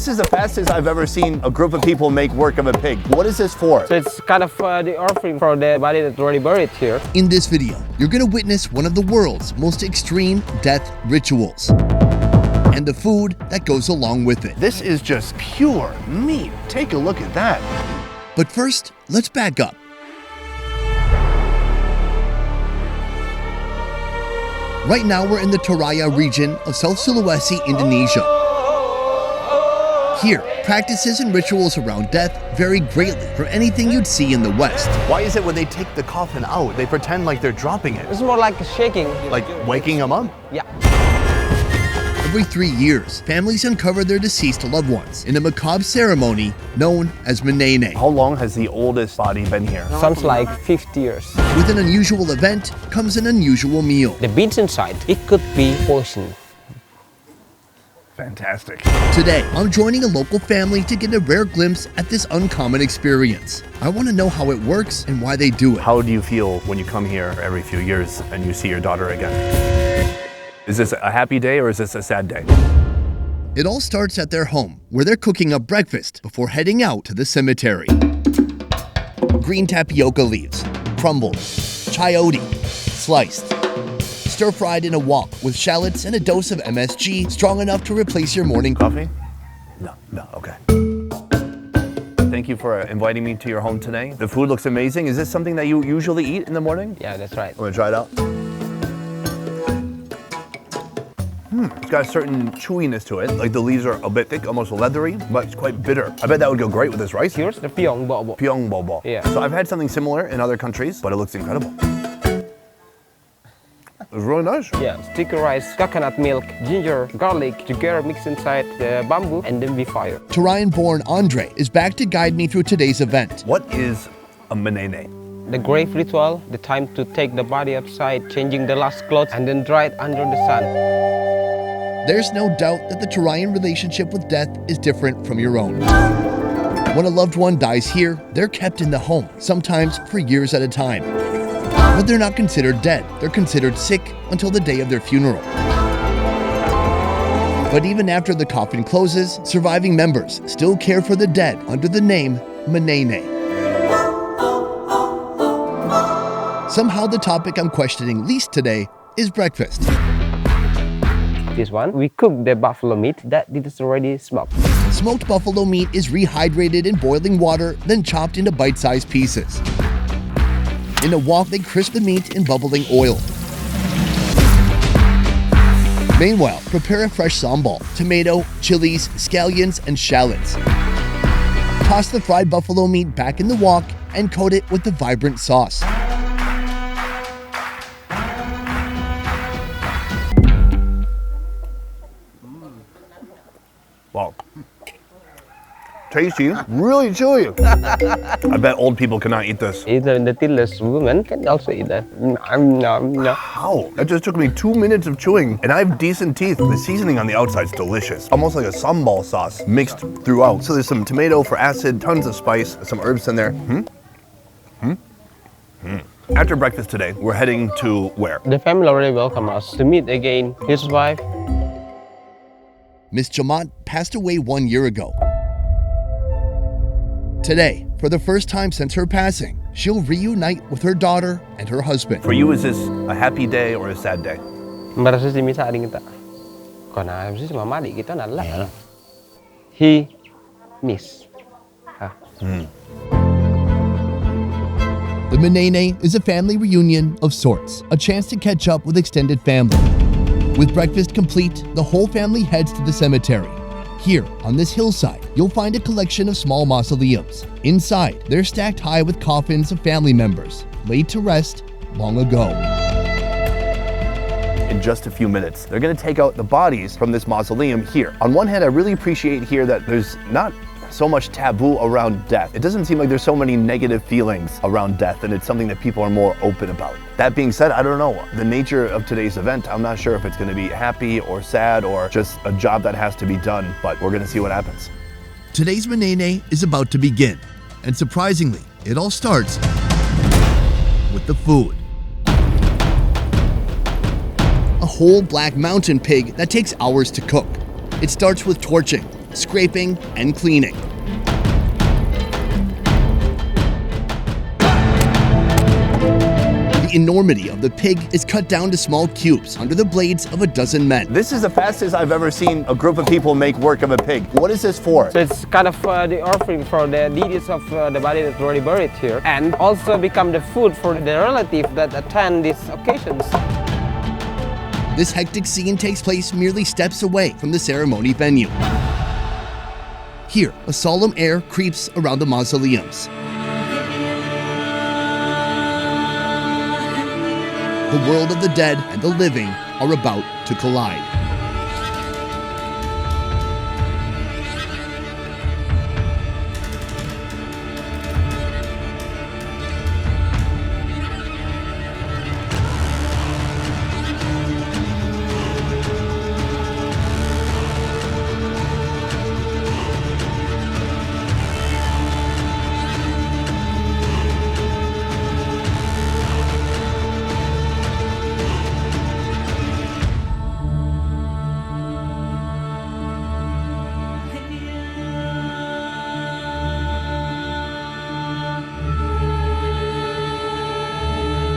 This is the fastest I've ever seen a group of people make work of a pig. What is this for? So it's kind of the offering for the body that's already buried here. In this video, you're gonna witness one of the world's most extreme death rituals and the food that goes along with it. This is just pure meat. Take a look at that. But first, let's back up. Right now, we're in the Toraya region of South Sulawesi, Indonesia. Here, practices and rituals around death vary greatly from anything you'd see in the West. Why is it when they take the coffin out, they pretend like they're dropping it? It's more like shaking. Like waking them up? Yeah. Every 3 years, families uncover their deceased loved ones in a macabre ceremony known as Menene. How long has the oldest body been here? Sounds like 50 years. With an unusual event comes an unusual meal. The beans inside, it could be poison. Fantastic. Today, I'm joining a local family to get a rare glimpse at this uncommon experience. I want to know how it works and why they do it. How do you feel when you come here every few years and you see your daughter again? Is this a happy day or is this a sad day? It all starts at their home, where they're cooking up breakfast before heading out to the cemetery. Green tapioca leaves, crumbled, chayote, sliced, stir-fried in a wok with shallots and a dose of MSG strong enough to replace your morning coffee. No, okay. Thank you for inviting me to your home today. The food looks amazing. Is this something that you usually eat in the morning? Yeah, that's right. I'm gonna try it out. It's got a certain chewiness to it. Like the leaves are a bit thick, almost leathery, but it's quite bitter. I bet that would go great with this rice. Here's the BOBO. BOBO. Yeah. So I've had something similar in other countries, but it looks incredible. It's really nice. Yeah, sticky rice, coconut milk, ginger, garlic, together mixed inside the bamboo and then be fired. Torayan-born Andre is back to guide me through today's event. What is a menene? The grave ritual, the time to take the body outside, changing the last clothes and then dry it under the sun. There's no doubt that the Torayan relationship with death is different from your own. When a loved one dies here, they're kept in the home, sometimes for years at a time. But they're not considered dead. They're considered sick until the day of their funeral. But even after the coffin closes, surviving members still care for the dead under the name Menene. Somehow the topic I'm questioning least today is breakfast. This one, we cook the buffalo meat that is already smoked. Smoked buffalo meat is rehydrated in boiling water, then chopped into bite-sized pieces. In a wok, they crisp the meat in bubbling oil. Meanwhile, prepare a fresh sambal, tomato, chilies, scallions, and shallots. Toss the fried buffalo meat back in the wok and coat it with the vibrant sauce. Wow. Tasty, really chewy. I bet old people cannot eat this. Even the teenless women can also eat that. How? That just took me 2 minutes of chewing, and I have decent teeth. The seasoning on the outside is delicious. Almost like a sambal sauce mixed throughout. So there's some tomato for acid, tons of spice, some herbs in there. After breakfast today, we're heading to where? The family already welcomed us to meet again his wife. Miss Jamat passed away 1 year ago. Today, for the first time since her passing, she'll reunite with her daughter and her husband. For you, is this a happy day or a sad day? Merasa sih misa adik kita. Karena sih mama adik kita nala. He miss. The Menene is a family reunion of sorts, a chance to catch up with extended family. With breakfast complete, the whole family heads to the cemetery. Here, on this hillside, you'll find a collection of small mausoleums. Inside, they're stacked high with coffins of family members, laid to rest long ago. In just a few minutes, they're gonna take out the bodies from this mausoleum here. On one hand, I really appreciate here that there's not so much taboo around death. It doesn't seem like there's so many negative feelings around death, and it's something that people are more open about. That being said, I don't know. The nature of today's event, I'm not sure if it's gonna be happy or sad or just a job that has to be done, but we're gonna see what happens. Today's Menene is about to begin, and surprisingly, it all starts with the food. A whole black mountain pig that takes hours to cook. It starts with torching, scraping, and cleaning. The enormity of the pig is cut down to small cubes under the blades of a dozen men. This is the fastest I've ever seen a group of people make work of a pig. What is this for? So it's kind of the offering for the deities of the body that's already buried here, and also become the food for the relative that attend these occasions. This hectic scene takes place merely steps away from the ceremony venue. Here, a solemn air creeps around the mausoleums. The world of the dead and the living are about to collide.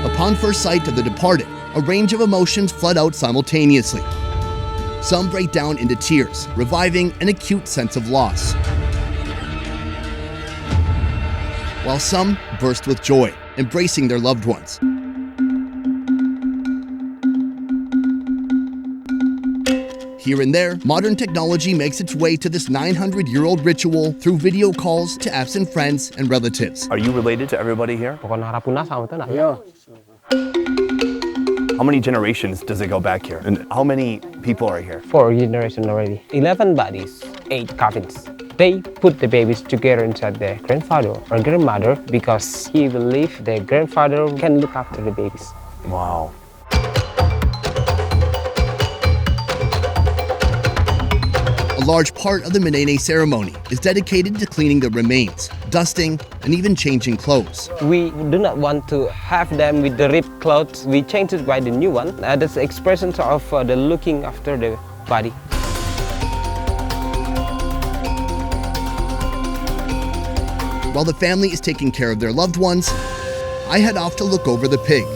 Upon first sight of the departed, a range of emotions flood out simultaneously. Some break down into tears, reviving an acute sense of loss, while some burst with joy, embracing their loved ones. Here and there, modern technology makes its way to this 900-year-old ritual through video calls to absent friends and relatives. Are you related to everybody here? Yeah. How many generations does it go back here? And how many people are here? 4 generations already. 11 bodies, 8 coffins. They put the babies together inside their grandfather or grandmother because he believed their grandfather can look after the babies. Wow. A large part of the Menene ceremony is dedicated to cleaning the remains, dusting, and even changing clothes. We do not want to have them with the ripped clothes. We change it by the new one. That's the expression of the looking after the body. While the family is taking care of their loved ones, I head off to look over the pig.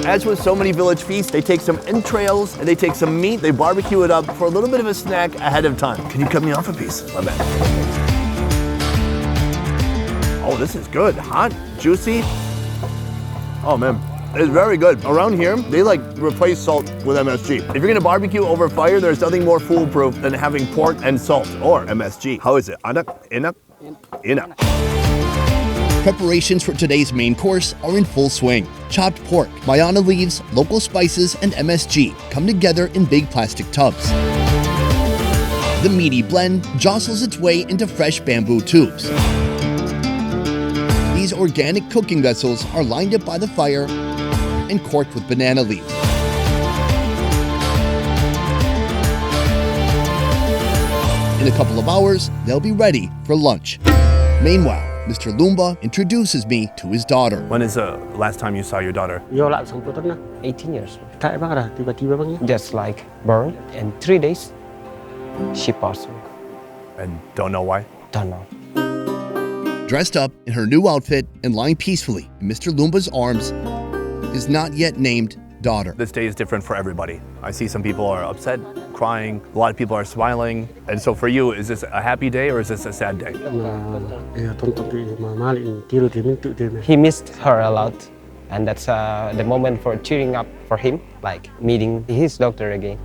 As with so many village feasts, they take some entrails and they take some meat, they barbecue it up for a little bit of a snack ahead of time. Can you cut me off a piece? My bad. Oh, this is good. Hot, juicy. Oh man, it's very good. Around here, they like replace salt with MSG. If you're gonna barbecue over fire, there's nothing more foolproof than having pork and salt, or MSG. How is it? Anak, enak, enak. Preparations for today's main course are in full swing. Chopped pork, mayana leaves, local spices, and MSG come together in big plastic tubs. The meaty blend jostles its way into fresh bamboo tubes. These organic cooking vessels are lined up by the fire and corked with banana leaves. In a couple of hours, they'll be ready for lunch. Meanwhile, Mr. Lumba introduces me to his daughter. When is the last time you saw your daughter? 18 years. Tak bang dah tiba-tiba bang ya. Just like burn, in 3 days, she passed away. And don't know why? Don't know. Dressed up in her new outfit and lying peacefully in Mr. Lumba's arms is not yet named daughter. This day is different for everybody. I see some people are upset, crying, a lot of people are smiling. And so for you, is this a happy day or is this a sad day? Ya tonton tu mama ni tiru dia mintu dia. He missed her a lot, and that's the moment for cheering up for him, like meeting his doctor again.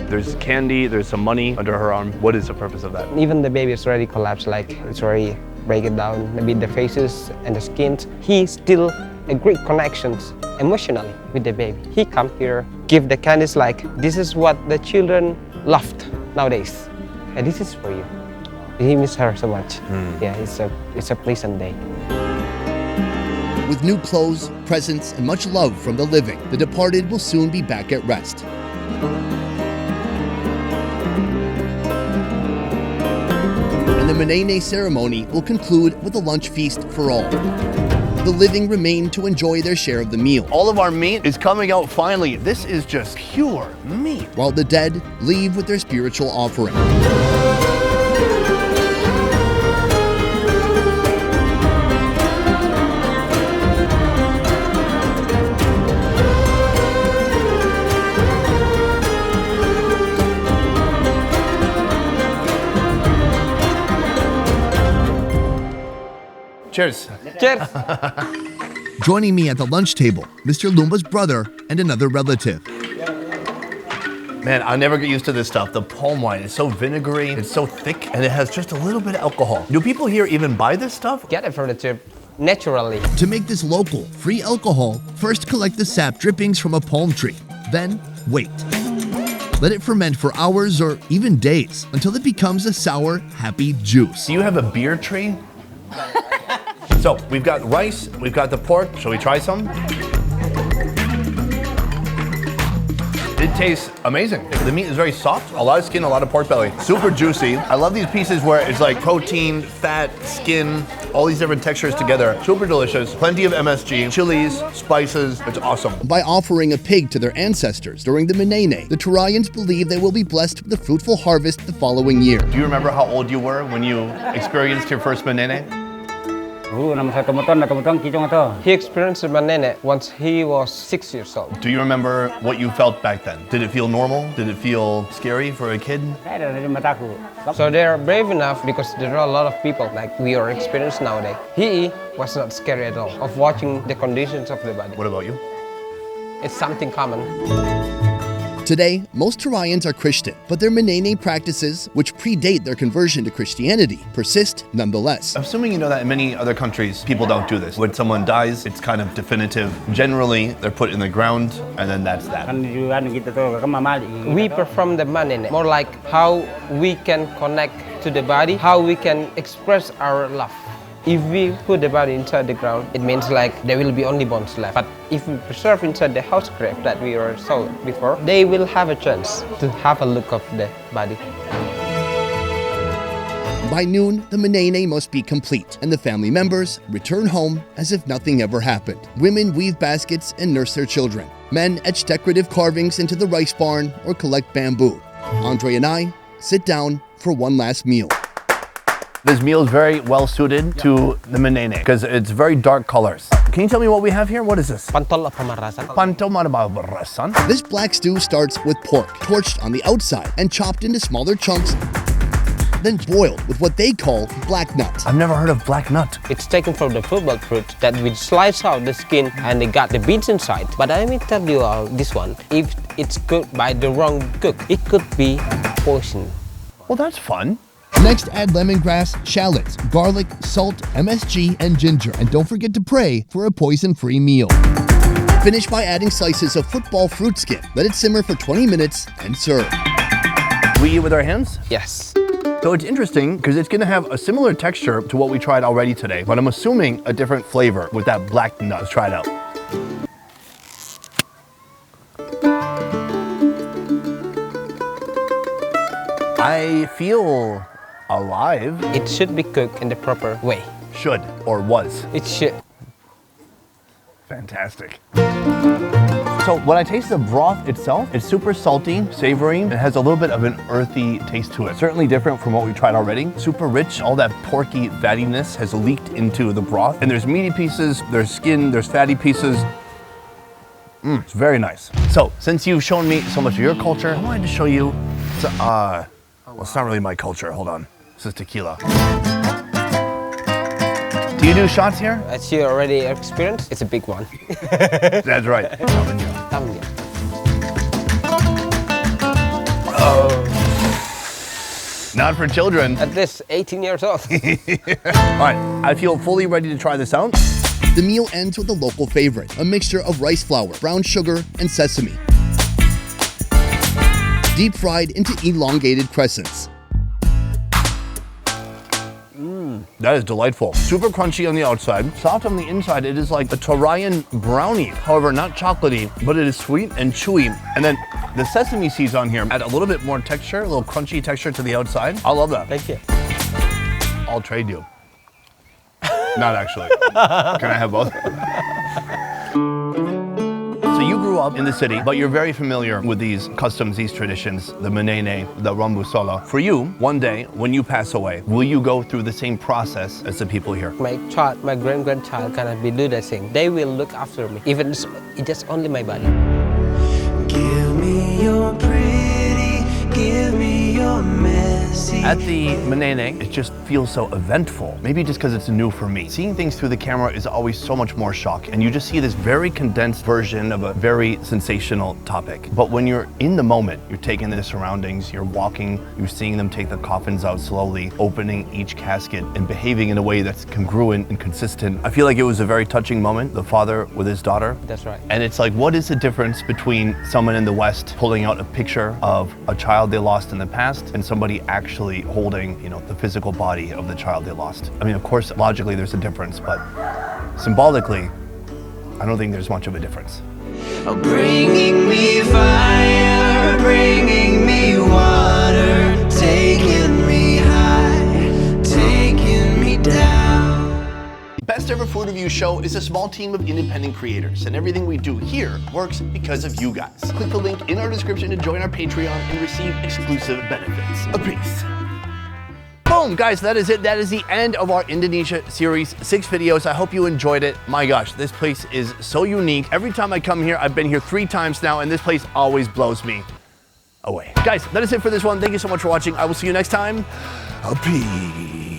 There's candy, there's some money under her arm. What is the purpose of that? Even the baby is already collapsed, like it's already break it down, maybe the faces and the skins. He still a great connections emotionally with the baby. He come here, give the candies like, this is what the children loved nowadays. And this is for you. He miss her so much. Yeah, it's a pleasant day. With new clothes, presents, and much love from the living, the departed will soon be back at rest. And the Menene ceremony will conclude with a lunch feast for all. The living remain to enjoy their share of the meal, All of our meat is coming out finally. This is just pure meat. while the dead leave with their spiritual offering. Cheers. Cheers! Joining me at the lunch table, Mr. Lumba's brother and another relative. Man, I'll never get used to this stuff. The palm wine is so vinegary, it's so thick, and it has just a little bit of alcohol. Do people here even buy this stuff? Get it from the trip naturally. To make this local, free alcohol, first collect the sap drippings from a palm tree. Then, wait. Let it ferment for hours or even days until it becomes a sour, happy juice. Do you have a beer tree? So, we've got rice, we've got the pork. Shall we try some? It tastes amazing. The meat is very soft, a lot of skin, a lot of pork belly. Super juicy. I love these pieces where it's like protein, fat, skin, all these different textures together. Super delicious. Plenty of MSG, chilies, spices. It's awesome. By offering a pig to their ancestors during the Menene, the Turayans believe they will be blessed with a fruitful harvest the following year. Do you remember how old you were when you experienced your first Menene? He experienced the manene once he was 6 years old. Do you remember what you felt back then? Did it feel normal? Did it feel scary for a kid? So they're brave enough because there are a lot of people like we are experienced nowadays. He was not scary at all of watching the conditions of the body. What about you? It's something common. Today, most Turayans are Christian, but their Menene practices, which predate their conversion to Christianity, persist nonetheless. I'm assuming you know that in many other countries, people don't do this. When someone dies, it's kind of definitive. Generally, they're put in the ground, and then that's that. We perform the manene, more like how we can connect to the body, how we can express our love. If we put the body inside the ground, it means like there will be only bones left. But if we preserve inside the house grave that we were saw before, they will have a chance to have a look of the body. By noon, the Menene must be complete, and the family members return home as if nothing ever happened. Women weave baskets and nurse their children. Men etch decorative carvings into the rice barn or collect bamboo. Andre and I sit down for one last meal. This meal is very well suited to the Menene because it's very dark colors. Can you tell me what we have here? What is this? PANTOLLO PAMERRASAN. Pantollolo PAMERRASAN. This black stew starts with pork, torched on the outside and chopped into smaller chunks, then boiled with what they call black nut. I've never heard of black nut. It's taken from the football fruit that we slice out the skin and they got the beans inside. But let me tell you this one, if it's cooked by the wrong cook, it could be poison. Well, that's fun. Next, add lemongrass, shallots, garlic, salt, MSG, and ginger. And don't forget to pray for a poison-free meal. Finish by adding slices of football fruit skin. Let it simmer for 20 minutes and serve. We eat with our hands? Yes. So it's interesting because it's gonna have a similar texture to what we tried already today, but I'm assuming a different flavor with that black nut. Let's try it out. I feel alive. It should be cooked in the proper way. Should or was. It should. Fantastic. So when I taste the broth itself, it's super salty, savory. It has a little bit of an earthy taste to it. Certainly different from what we tried already. Super rich. All that porky fattiness has leaked into the broth. And there's meaty pieces, there's skin, there's fatty pieces. It's very nice. So since you've shown me so much of your culture, I wanted to show you, well, it's not really my culture. Hold on. This is tequila. Do you do shots here? As you already experienced, it's a big one. That's right. Tamnya. Not for children. At least 18 years old. All right, I feel fully ready to try this out. The meal ends with a local favorite, a mixture of rice flour, brown sugar, and sesame. Deep fried into elongated crescents. That is delightful. Super crunchy on the outside, soft on the inside. It is like a Turayan brownie. However, not chocolatey, but it is sweet and chewy. And then the sesame seeds on here add a little bit more texture, a little crunchy texture to the outside. I love that. Thank you. I'll trade you. Not actually. Can I have both? So you grew up in the city, but you're very familiar with these customs, these traditions, the menene, the rambusola. For you, one day, when you pass away, will you go through the same process as the people here? My child, my grand-grandchild cannot be do the same. They will look after me, even it's just only my body. Give me your pretty, give me your messy. At the menene, it just feels so eventful. Maybe just because it's new for me. Seeing things through the camera is always so much more shock, and you just see this very condensed version of a very sensational topic. But when you're in the moment, you're taking the surroundings, you're walking, you're seeing them take the coffins out slowly, opening each casket and behaving in a way that's congruent and consistent. I feel like it was a very touching moment, the father with his daughter. That's right. And it's like, what is the difference between someone in the West pulling out a picture of a child they lost in the past and somebody actually holding, you know, the physical body of the child they lost? I mean, of course, logically there's a difference, but symbolically, I don't think there's much of a difference. Bringing me fire, bringing me water, taking me high, taking me down. Best Ever Food Review Show is a small team of independent creators, and everything we do here works because of you guys. Click the link in our description to join our Patreon and receive exclusive benefits. A peace. Boom, guys, that is it. That is the end of our Indonesia series, 6 videos. I hope you enjoyed it. My gosh, this place is so unique. Every time I come here, I've been here 3 times now, and this place always blows me away. Guys, that is it for this one. Thank you so much for watching. I will see you next time. A peace.